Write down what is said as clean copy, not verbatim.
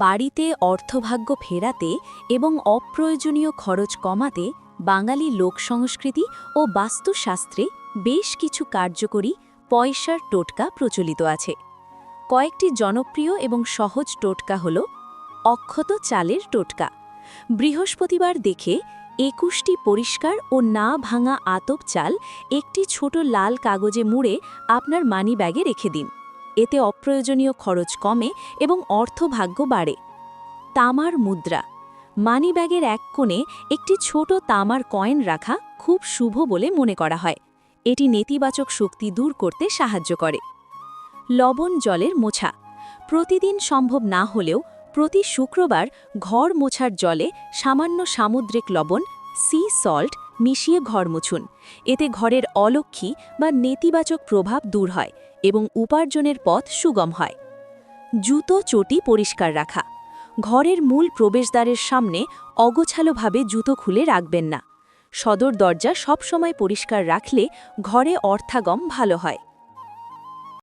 বাড়িতে অর্থভাগ্য ফেরাতে এবং অপ্রয়োজনীয় খরচ কমাতে বাঙালি লোকসংস্কৃতি ও বাস্তুশাস্ত্রে বেশ কিছু কার্যকরী পয়সার টোটকা প্রচলিত আছে। কয়েকটি জনপ্রিয় এবং সহজ টোটকা হল অক্ষত চালের টোটকা। বৃহস্পতিবার দেখে ২১টি পরিষ্কার ও না ভাঙা আতপ চাল একটি ছোট লাল কাগজে মুড়ে আপনার মানিব্যাগে রেখে দিন। এতে অপ্রয়োজনীয় খরচ কমে এবং অর্থভাগ্য বাড়ে। তামার মুদ্রা। মানিব্যাগের এক কোণে একটি ছোট তামার কয়েন রাখা খুব শুভ বলে মনে করা হয়। এটি নেতিবাচক শক্তি দূর করতে সাহায্য করে। লবণ জলের মোছা। প্রতিদিন সম্ভব না হলেও প্রতি শুক্রবার ঘর মোছার জলে সামান্য সামুদ্রিক লবণ সি সল্ট মিশিয়ে ঘর মুছুন। এতে ঘরের অলক্ষ্মী বা নেতিবাচক প্রভাব দূর হয় এবং উপার্জনের পথ সুগম হয়। জুতো চটি পরিষ্কার রাখা। ঘরের মূল প্রবেশদ্বারের সামনে অগোছালোভাবে জুতো খুলে রাখবেন না। সদর দরজা সবসময় পরিষ্কার রাখলে ঘরে অর্থাগম ভালো হয়।